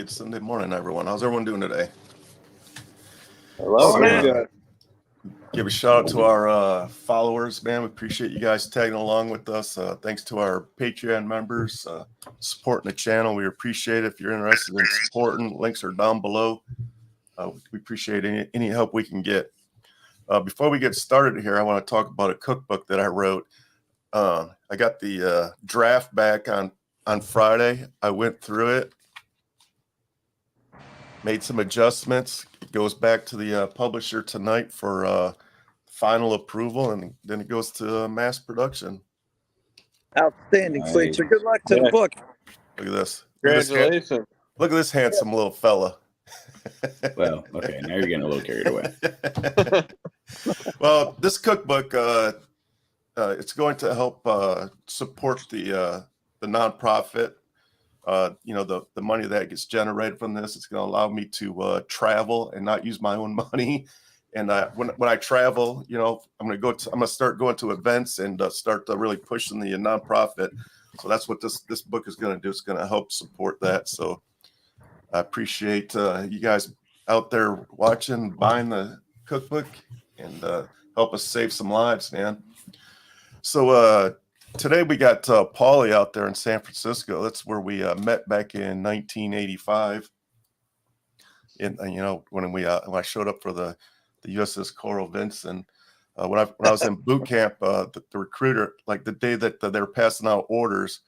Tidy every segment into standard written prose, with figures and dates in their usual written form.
Good Sunday morning, everyone. How's everyone doing today? Hello, man. Give a shout out to our followers, man. We appreciate you guys tagging along with us. Thanks to our Patreon members supporting the channel. We appreciate it. If you're interested in supporting, links are down below. We appreciate any help we can get. Before we get started here, I want to talk about a cookbook that I wrote. I got the draft back on Friday. I went through it, made some adjustments. It goes back to the publisher tonight for final approval, and then it goes to mass production. Outstanding, Fleetzer. Good luck to the book. Look at this. Congratulations. Look at this handsome little fella. Well, okay, now you're getting a little carried away. Well, this cookbook, it's going to help support the nonprofit. The money that gets generated from this, it's going to allow me to travel and not use my own money. And when I travel, I'm going to start going to events and start really pushing the nonprofit. So that's what this book is going to do. It's going to help support that. So I appreciate you guys out there watching, buying the cookbook, and help us save some lives, man. So today we got Paulie out there in San Francisco. That's where we met back in 1985. And when I showed up for the USS Coral Vinson, when I was in boot camp, the recruiter, like the day that they were passing out orders,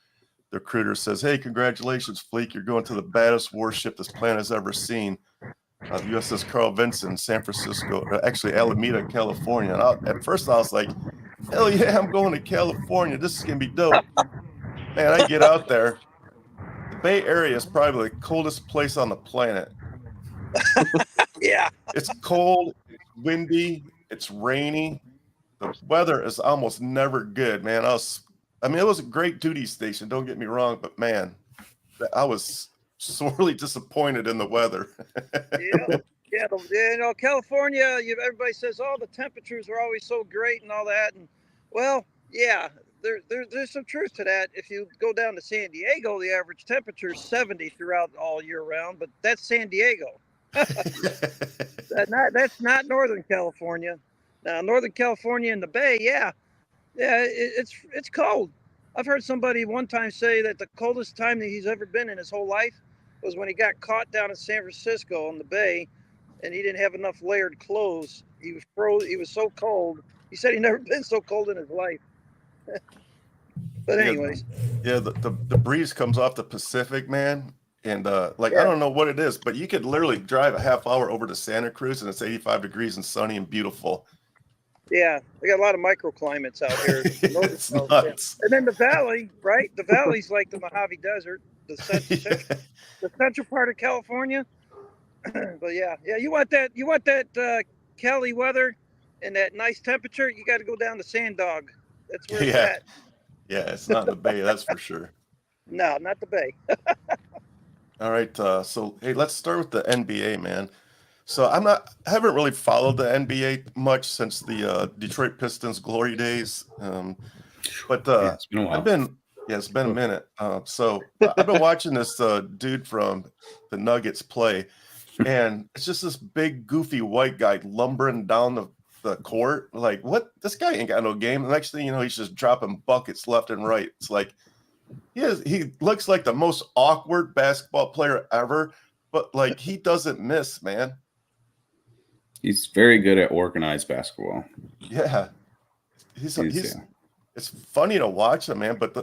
the recruiter says, "Hey, congratulations, Fleek. You're going to the baddest warship this planet has ever seen. The USS Carl Vinson, San Francisco, actually Alameda, California." And at first I was like, hell yeah, I'm going to California. This is going to be dope. Man, I get out there. The Bay Area is probably the coldest place on the planet. Yeah. It's cold, it's windy, it's rainy. The weather is almost never good, man. It was a great duty station, don't get me wrong, but man, I was sorely disappointed in the weather. California, everybody says, oh, the temperatures are always so great and all that. And well, yeah, there's some truth to that. If you go down to San Diego, the average temperature is 70 throughout all year round, but that's San Diego. That's not Northern California. Now, Northern California and the Bay, it's cold. I've heard somebody one time say that the coldest time that he's ever been in his whole life was when he got caught down in San Francisco on the Bay, and he didn't have enough layered clothes. He was frozen. He was so cold. He said he'd never been so cold in his life. But anyways. Yeah, the breeze comes off the Pacific, man. And I don't know what it is, but you could literally drive a half hour over to Santa Cruz and it's 85 degrees and sunny and beautiful. Yeah, they got a lot of microclimates out here. It's nuts. And then the valley, right? The valley's like the Mojave Desert, the central part of California. But yeah, you want that Cali weather and that nice temperature, you got to go down to Sand Dog. That's where it's at. Yeah, it's not in the Bay, that's for sure. No, not the Bay. All right, so hey, let's start with the NBA, man. So I haven't really followed the NBA much since the Detroit Pistons glory days, but it's been a while. It's been a minute. So I've been watching this dude from the Nuggets play, and it's just this big goofy white guy lumbering down the court. Like, what? This guy ain't got no game. The next thing you know, he's just dropping buckets left and right. It's like he looks like the most awkward basketball player ever, but like he doesn't miss, man. He's very good at organized basketball. Yeah, it's funny to watch him, man. But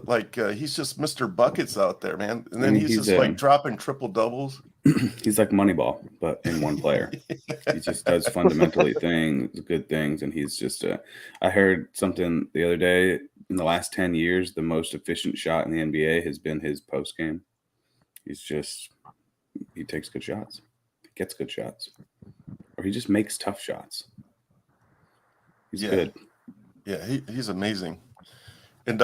he's just Mr. Buckets out there, man. And then he's just like dropping triple doubles. He's like Moneyball, but in one player. He just does fundamentally good things, and he's just. I heard something the other day. In the last 10 years, the most efficient shot in the NBA has been his post game. He takes good shots. He gets good shots. Or he just makes tough shots. He's good. Yeah, he's amazing. And,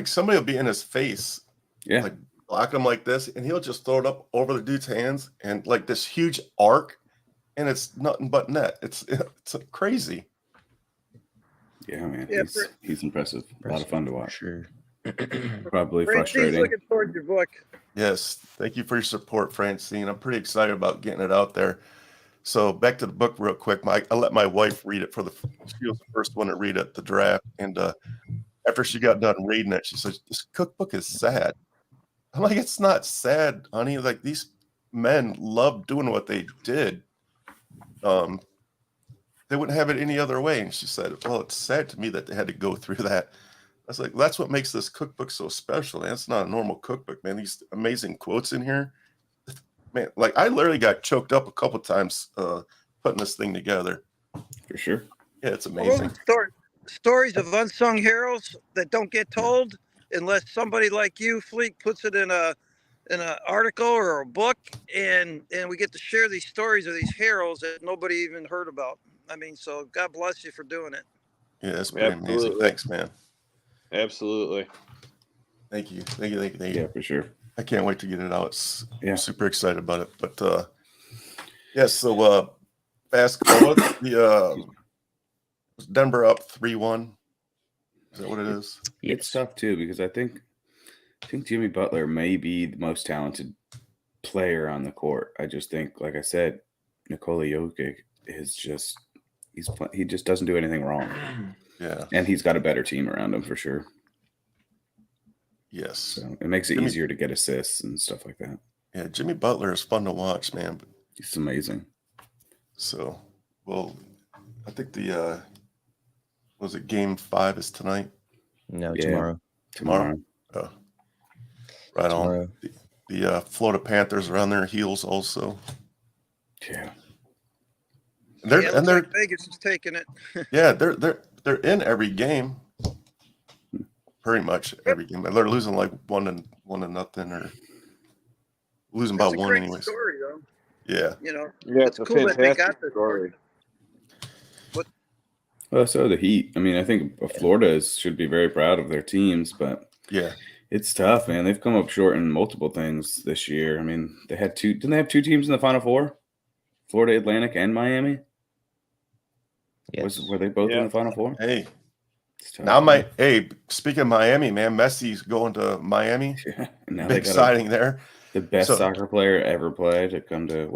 somebody will be in his face. Yeah. Like, block him like this, and he'll just throw it up over the dude's hands and, like, this huge arc, and it's nothing but net. It's crazy. Yeah, man. He's impressive. A lot of fun to watch. Sure. Probably Francine's frustrating. looking towards your book. Yes, thank you for your support, Francine. I'm pretty excited about getting it out there. So back to the book real quick. I let my wife read it she was the first one to read it, the draft. And after she got done reading it, she said, "This cookbook is sad." I'm like, "It's not sad, honey. Like, these men loved doing what they did. They wouldn't have it any other way." And she said, "Well, it's sad to me that they had to go through that." I was like, "That's what makes this cookbook so special, man. It's not a normal cookbook, man. These amazing quotes in here, man. Like, I literally got choked up a couple times putting this thing together. For sure. Yeah, it's Well, amazing." stories of unsung heroes that don't get told unless somebody like you, Fleek, puts it in an article or a book, and we get to share these stories of these heroes that nobody even heard about. I mean, so God bless you for doing it. Yeah, it's pretty amazing. Absolutely. Thanks, man. Absolutely. Thank you. Thank you. Yeah, for sure. I can't wait to get it out. Yeah. I'm super excited about it. But so basketball, was Denver up 3-1. Is that what it is? It's tough too because I think Jimmy Butler may be the most talented player on the court. I just think, like I said, Nikola Jokic is just he just doesn't do anything wrong. Yeah. And he's got a better team around him for sure. Yes. So it makes it easier to get assists and stuff like that. Yeah, Jimmy Butler is fun to watch, man. He's amazing. So, well, I think was it game 5 is tonight? No, Yeah. tomorrow. Oh, right Tomorrow. on. The Florida Panthers are on their heels also. Yeah. They're Vegas is taking it. yeah, they're in every game. Pretty much every game. They're losing like 1-0 or losing by It's a 1 great anyways. story, though. Yeah. You know, Yeah, it's it's a cool that they got fantastic this story. Well, so the Heat. I mean, I think Florida should be very proud of their teams, but Yeah. it's tough, man. They've come up short in multiple things this year. I mean, they had didn't they have 2 teams in the Final Four? Florida Atlantic and Miami? Yes. Were they both in Yeah. the Final Four? Hey, It's tough, now man. speaking of Miami, man, Messi's going to Miami. Yeah, and now Big they got signing there. the best So- soccer player ever played to come to,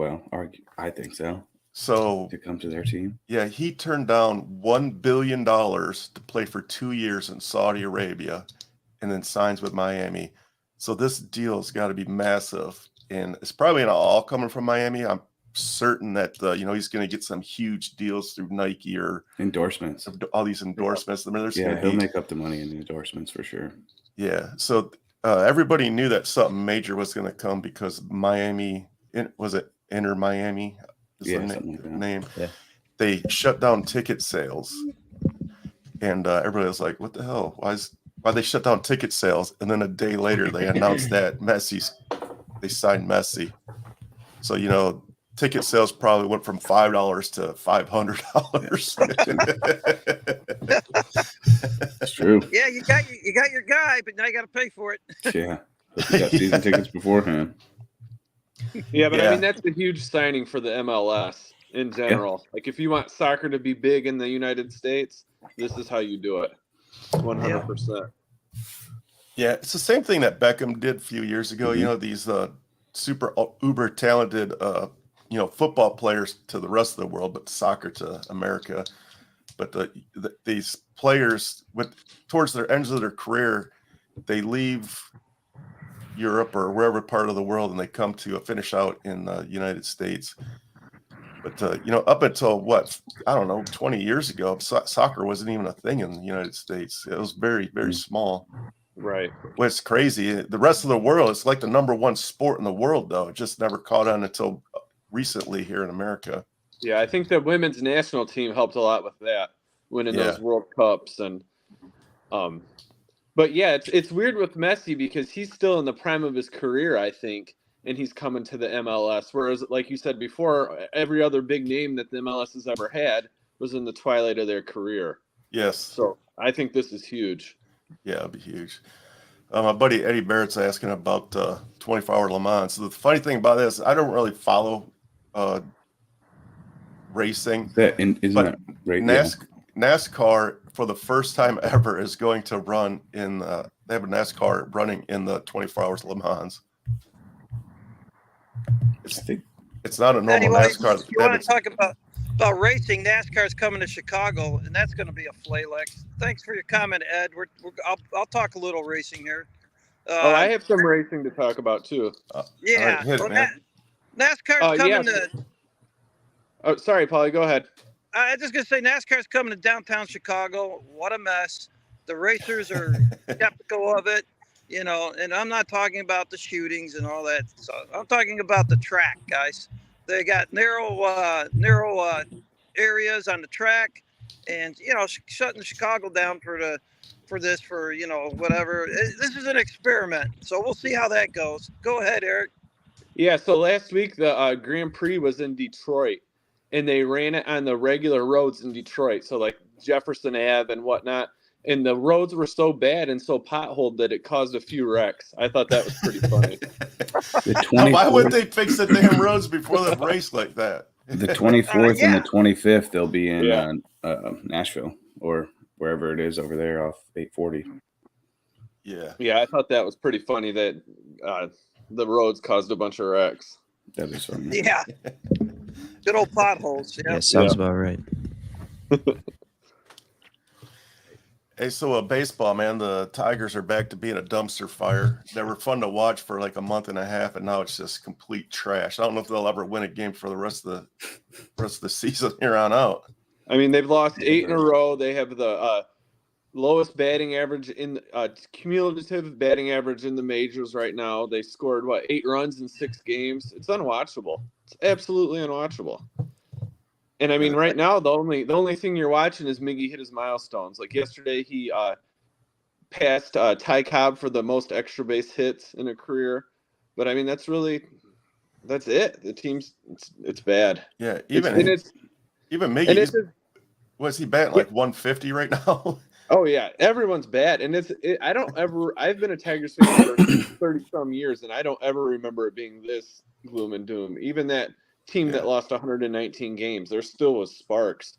I think so, So to come to their team. yeah, he turned down $1 billion to play for 2 years in Saudi Arabia and then signs with Miami. So this deal's got to be massive. And it's probably not all coming from Miami. I'm certain that, he's going to get some huge deals through Nike or Endorsements. all these endorsements. I mean, there's Yeah, going to he'll be, make up the money in the endorsements for sure. yeah. So everybody knew that something major was going to come because Miami, was it Inter Miami? Is Yeah, the something like that. name. Yeah. They shut down ticket sales, and everybody was like, "What the hell? Why they shut down ticket sales?" And then a day later, they announced that they signed Messi. So ticket sales probably went from $5 to $500. It's true. Yeah, you got your guy, but now you got to pay for it. Yeah. Hope you got season tickets beforehand. Yeah, but Yeah. I mean, that's a huge signing for the MLS in general. Like, if you want soccer to be big in the United States, this is how you do it. 100%. Yeah, it's the same thing that Beckham did a few years ago. Mhm. These super uber talented football players to the rest of the world, but soccer to America. But these players, towards their ends of their career, they leave Europe or wherever part of the world, and they come to finish out in the United States. But up until 20 years ago, soccer wasn't even a thing in the United States. It was very, very small. Right. What's crazy, the rest of the world, it's like the number 1 sport in the world, though. It just never caught on until recently here in America. Yeah, I think the women's national team helped a lot with that, winning those World Cups. And but yeah, it's weird with Messi because he's still in the prime of his career, I think, and he's coming to the MLS. Whereas, like you said before, every other big name that the MLS has ever had was in the twilight of their career. Yes. So I think this is huge. Yeah, it'd be huge. My buddy Eddie Barrett's asking about 24-hour Le Mans. So the funny thing about this, I don't really follow racing. Isn't But that right? NASCAR for the first time ever is going to run in. They have a NASCAR running in the 24 Hours of Le Mans. It's not a normal Anyway, NASCAR. you want to talk about racing? NASCAR's coming to Chicago, and that's going to be a flaylex. Thanks for your comment, Ed. I'll talk a little racing here. I have some racing to talk about too. Yeah, hit it, man. NASCAR's coming to. Oh, sorry, Paulie. Go ahead. I just gonna say NASCAR's coming to downtown Chicago. What a mess! The racers are skeptical of it, and I'm not talking about the shootings and all that. So I'm talking about the track, guys. They got narrow areas on the track, and shutting Chicago down for whatever. This is an experiment, so we'll see how that goes. Go ahead, Eric. Yeah. So last week the Grand Prix was in Detroit. And they ran it on the regular roads in Detroit, so like Jefferson Ave and whatnot. And the roads were so bad and so potholed that it caused a few wrecks. I thought that was pretty funny. Why would they fix the damn roads before the race like that? The 24th and the 25th, they'll be in Nashville or wherever it is over there off 840. Yeah, I thought that was pretty funny that the roads caused a bunch of wrecks. That is funny. Yeah. Good old potholes. Yeah, sounds about right. Hey, so baseball, man, the Tigers are back to being a dumpster fire. They were fun to watch for like a month and a half, and now it's just complete trash. I don't know if they'll ever win a game for the rest of the season here on out. I mean, they've lost 8 in a row. They have the lowest batting average in cumulative batting average in the majors right now. They scored 8 runs in 6 games. It's unwatchable. It's absolutely unwatchable. And I mean, right now the only thing you're watching is Miggy hit his milestones. Like yesterday, he passed Ty Cobb for the most extra base hits in a career. But I mean, that's it. The team's it's bad. Yeah, even Miggy. Was he batting like 150 right now? Oh yeah, everyone's bad, and I've been a Tigers fan for 30 some years, and I don't ever remember it being this gloom and doom. Even that team that lost 119 games, there still was sparks,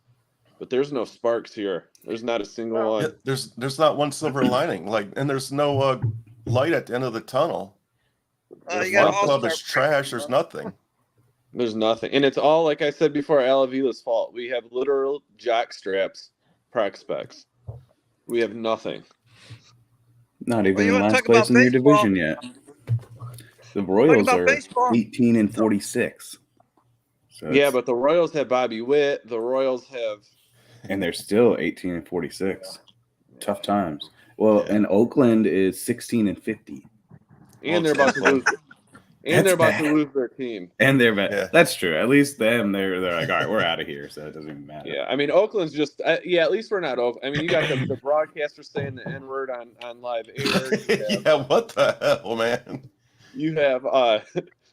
but there's no sparks here. There's not a single one. Yeah, there's not one silver lining, and there's no light at the end of the tunnel. You got club is trash. There's nothing. There's nothing, and it's all, like I said before, Alavila's fault. We have literal jock straps prospects. We have nothing. Not even in last place in your division yet. The Royals are 18 and 46. So yeah, but the Royals have Bobby Witt. The Royals have, and they're still 18 and 46. Tough times. Well, and Oakland is 16 and 50. And they're about to lose. And they're about to lose their team. And they're bad. Yeah. That's true. At least them, they're like, all right, we're out of here, so it doesn't even matter. Yeah, I mean, Oakland's just at least we're not over. I mean, you got the broadcaster saying the N-word on live air. Yeah, what the hell, man? You have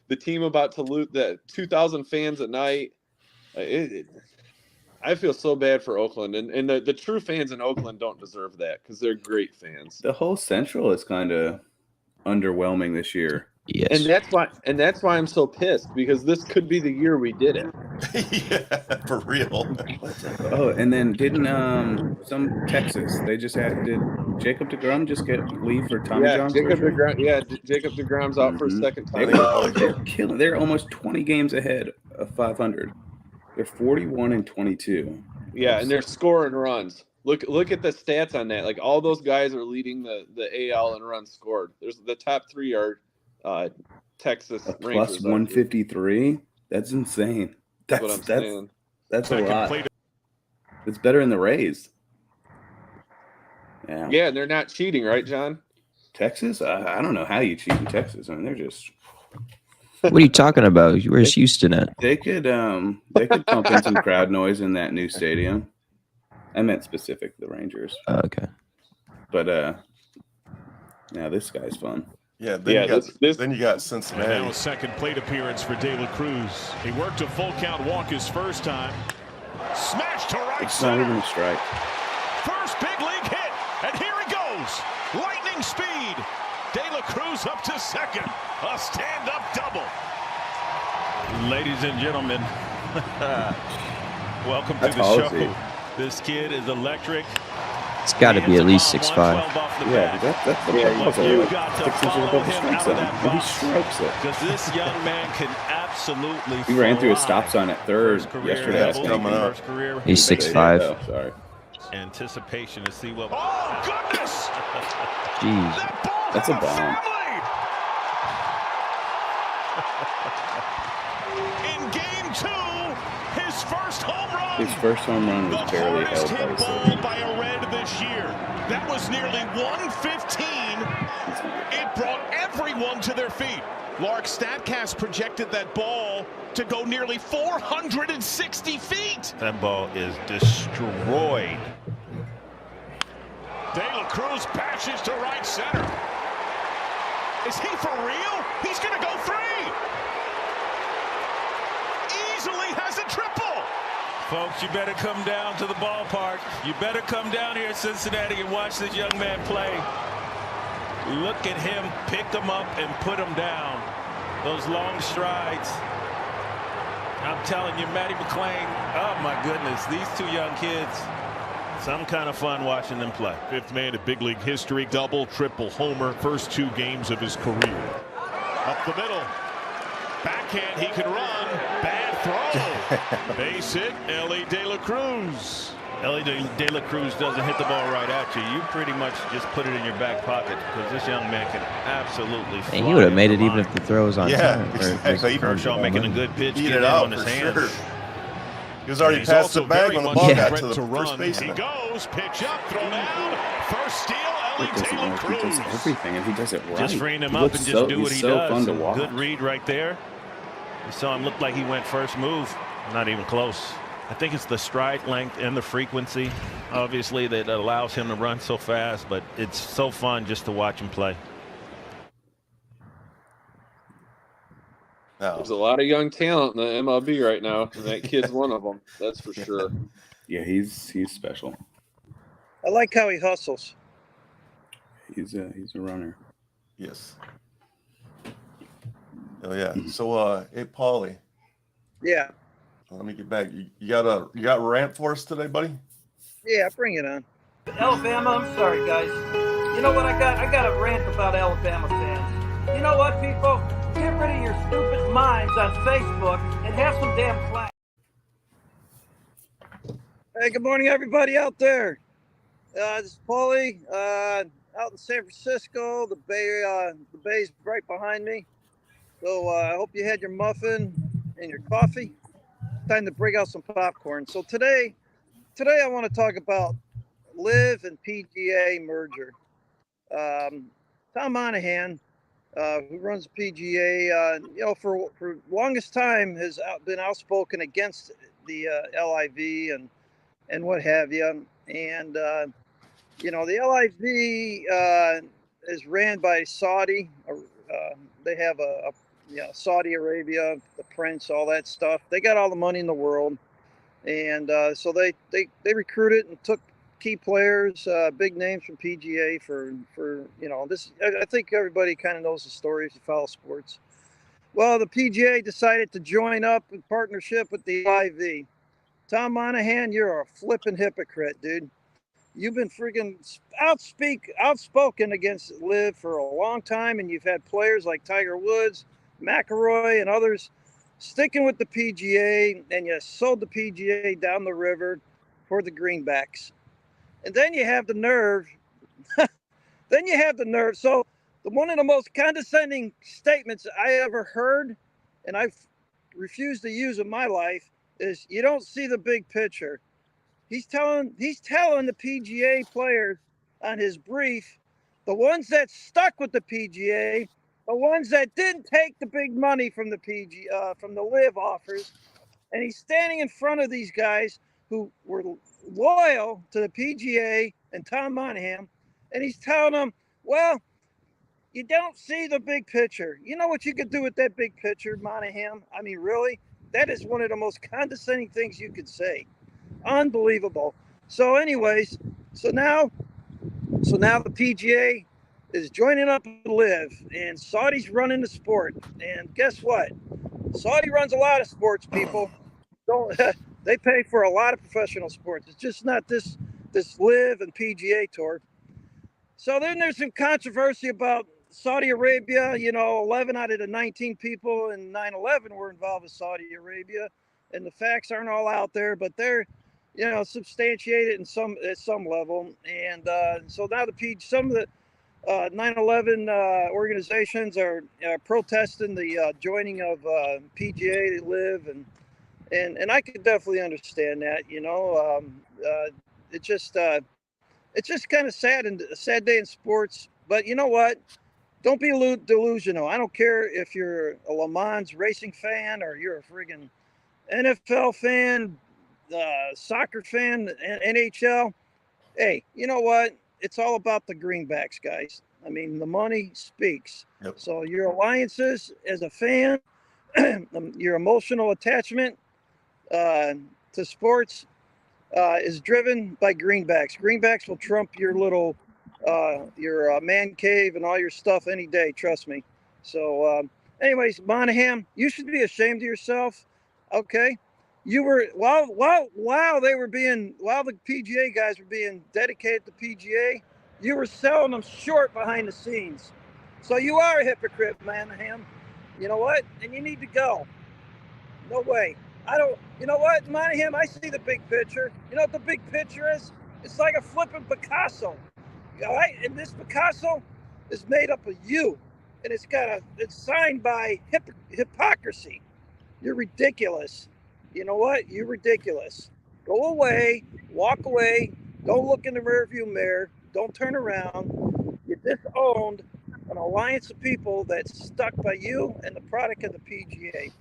the team about to lose the 2,000 fans at night. I feel so bad for Oakland, and the true fans in Oakland don't deserve that because they're great fans. The whole Central is kind of underwhelming this year. Yes. And that's why I'm so pissed, because this could be the year we did it. Yeah, for real. Oh, and then didn't some Texas, did Jacob deGrom just get leave for Tommy John? Jacob deGrom's out for a second time. They're killing. They're almost 20 games ahead of 500. They're 41 and 22. Yeah, and they're scoring runs. Look at the stats on that. Like, all those guys are leading the AL in runs scored. There's the top 3 are Texas a plus 153. That's insane. That's what I'm saying. That's a lot. It's better in the Rays. Yeah. Yeah, and they're not cheating, right, John? Texas? I don't know how you cheat in Texas. I mean, they're just. What are you talking about? Where's Houston at? They could pump in some crowd noise in that new stadium. I meant specific the Rangers. Okay. But yeah, this guy's fun. Yeah, then you got Cincinnati. And now a second plate appearance for De La Cruz. He worked a full count walk his first time. Smash to right It's center. not even a strike. First big league hit, and here he goes. Lightning speed. De La Cruz up to second. A stand-up double. Ladies and gentlemen, welcome to the show. This kid is electric. It's got to be at least 6'5". Yeah, that's the balls are like 6 inches above the strike zone, and he strikes it. Because this young man can absolutely. He ran through a stop sign at third yesterday. He's 6'5". Oh, sorry. Anticipation to see what. Oh goodness! Jeez, that's a bomb. In game 2, his first home run. His first home run was barely held by the ball by a Red this year. That was nearly 115. It brought everyone to their feet. Lark Statcast projected that ball to go nearly 460 feet. That ball is destroyed. De La Cruz bashes to right center. Is he for real? He's going to go 3. Easily has a triple. Folks, you better come down to the ballpark. You better come down here in Cincinnati and watch this young man play. Look at him pick him up and put him down. Those long strides. I'm telling you, Matty McClain, oh my goodness, these 2 young kids, some kind of fun watching them play. 5th man in big league history, double, triple homer, first 2 games of his career. Up the middle. Backhand, he can run. Bad throw. Base hit, Ellie De La Cruz. Ellie De La Cruz doesn't hit the ball right at you. You pretty much just put it in your back pocket because this young man can absolutely fly. and he would have made it even if the throw was on time. Exactly. Kershaw making a good pitch, Beat getting it it out on his for hands. sure. He was already past the bag when the ball got to the first baseman. He goes, pitch up, throw down. First steal, Ellie It doesn't De La like he Cruz. does everything, and he does it right. Just freeing him He up looks and just do what he's he so does. fun to watch. Good read right there. You saw him look like he went first move. Not even close. I think it's the stride length and the frequency, obviously, that allows him to run so fast, but it's so fun just to watch him play. No. There's a lot of young talent in the MLB right now, and that kid's one of them. That's for sure. Yeah, he's special. I like how he hustles. He's a runner. Yes. Oh yeah. So hey Paulie, Yeah. let me get back. You got a rant for us today, buddy? Yeah, bring it on. Alabama, I'm sorry, guys. You know what I got? I got a rant about Alabama fans. You know what, people? Get rid of your stupid minds on Facebook and have some damn class. Hey, good morning, everybody out there. This is Paulie, out in San Francisco. The bay's right behind me. So I hope you had your muffin and your coffee. Time to break out some popcorn. So today I want to talk about Liv and PGA merger. Tom Monahan, who runs the PGA, for longest time has been outspoken against the LIV and what have you. And the LIV is ran by Saudi. They have a Saudi Arabia, the prince, all that stuff. They got all the money in the world, and so they recruited and took key players, big names from PGA for this. I think everybody kind of knows the story if you follow sports. Well, the PGA decided to join up in partnership with the LIV. Tom Monahan, you're a flipping hypocrite, dude. You've been freaking outspoken against Liv for a long time, and you've had players like Tiger Woods, McIlroy, and others sticking with the PGA, and you sold the PGA down the river for the greenbacks. And then you have the nerve. So one of the most condescending statements I ever heard, and I've refused to use in my life, is you don't see the big picture. He's telling the PGA players on his brief, the ones that stuck with the PGA, the ones that didn't take the big money from the from the Liv offers, and he's standing in front of these guys who were loyal to the PGA and Tom Monahan, and he's telling them, well, you don't see the big picture. You know what you could do with that big picture, Monahan? I mean, really? That is one of the most condescending things you could say. Unbelievable. So anyways, so now the PGA is joining up with Liv, and Saudi's running the sport. And guess what? Saudi runs a lot of sports, people. They pay for a lot of professional sports. It's just not this Liv and PGA tour. So then there's some controversy about Saudi Arabia. 11 out of the 19 people in 9/11 were involved with Saudi Arabia, and the facts aren't all out there, but they're, substantiated at some level. And so now some of the 9/11 organizations are protesting the joining of PGA, Liv, and I could definitely understand that. It's just kind of sad and a sad day in sports. But you know what? Don't be delusional. I don't care if you're a Le Mans racing fan or you're a friggin' NFL fan, soccer fan, NHL. Hey, you know what? It's all about the greenbacks, guys. I mean, the money speaks. Yep. So your alliances as a fan, your emotional attachment to sports is driven by greenbacks. Greenbacks will trump your little, your man cave and all your stuff any day. Trust me. So, anyways, Monahan, you should be ashamed of yourself. Okay, you were while the PGA guys were being dedicated to PGA, you were selling them short behind the scenes. So you are a hypocrite, Monahan. You know what? And you need to go. No way. I don't. You know what, Monahan? I see the big picture. You know what the big picture is? It's like a flipping Picasso. All right, and this Picasso is made up of you, and it's signed by hypocrisy. You're ridiculous. You know what? You're ridiculous. Go away. Walk away. Don't look in the rearview mirror. Don't turn around. You disowned an alliance of people that's stuck by you and the product of the PGA.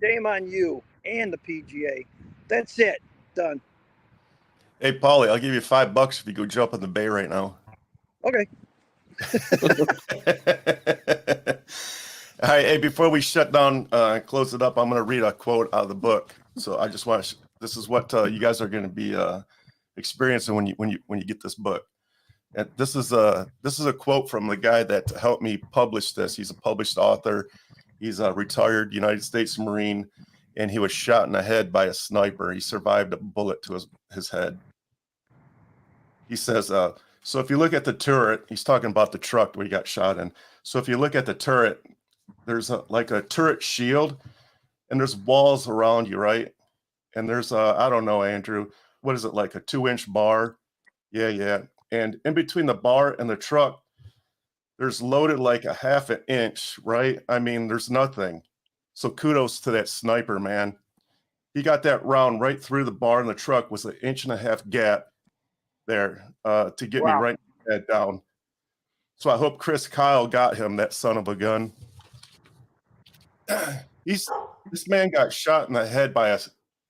Shame on you and the PGA. That's it. Done. Hey, Paulie, I'll give you $5 if you go jump in the bay right now. Okay. All right. Hey, before we shut down and close it up, I'm going to read a quote out of the book. So I just want to. This is what you guys are going to be experiencing when you get this book. And this is a quote from the guy that helped me publish this. He's a published author. He's a retired United States Marine, and he was shot in the head by a sniper. He survived a bullet to his head. He says, so if you look at the turret, he's talking about the truck where he got shot in. So if you look at the turret, there's like a turret shield, and there's walls around you, right? And there's I don't know, Andrew, what is it, like a 2-inch bar? Yeah. And in between the bar and the truck, there's loaded like a 1/2 inch, right? I mean, there's nothing. So kudos to that sniper, man. He got that round right through the bar in the truck with an 1.5 inch gap there to get me right head down. So I hope Chris Kyle got him, that son of a gun. This man got shot in the head by an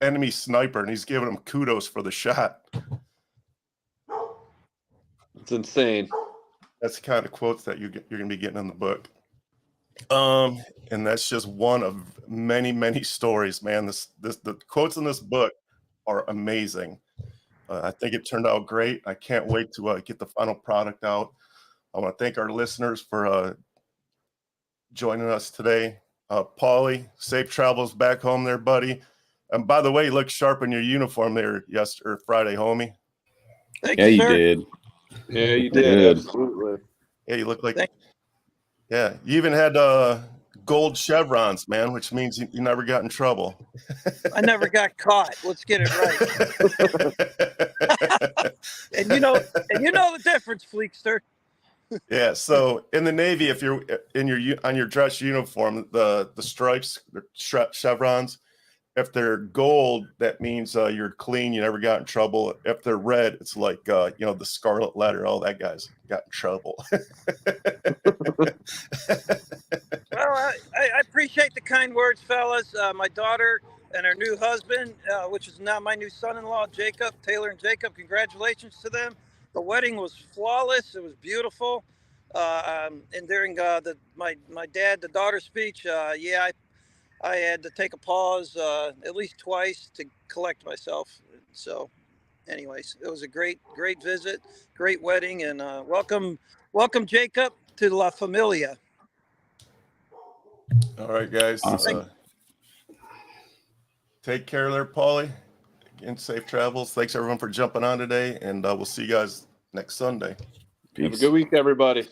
enemy sniper, and he's giving him kudos for the shot. It's insane. That's the kind of quotes that you're going to be getting in the book. And that's just one of many, many stories, man. The quotes in this book are amazing. I think it turned out great. I can't wait to get the final product out. I want to thank our listeners for joining us today. Paulie, safe travels back home there, buddy. And by the way, you look sharp in your uniform there Friday, homie. Thank Yeah, you sir. did. Yeah, you did. Good. Absolutely. Yeah, you look like. Yeah, you even had gold chevrons, man, which means you never got in trouble. I never got caught. Let's get it right. And you know the difference, Fleekster. Yeah. So in the Navy, if you're on your dress uniform, the stripes, the chevrons, if they're gold, that means you're clean. You never got in trouble. If they're red, it's like the scarlet letter. Oh, that guy's got in trouble. Well, I appreciate the kind words, fellas. My daughter and her new husband, which is now my new son-in-law, Jacob, Taylor and Jacob. Congratulations to them. The wedding was flawless. It was beautiful. And during my dad, the daughter speech, I had to take a pause at least twice to collect myself. So, anyways, it was a great visit, great wedding, and welcome Jacob to La Familia. All right, guys. Awesome. Take care there, Paulie. and safe travels. Thanks everyone for jumping on today, and we'll see you guys next Sunday. Have a good week, everybody.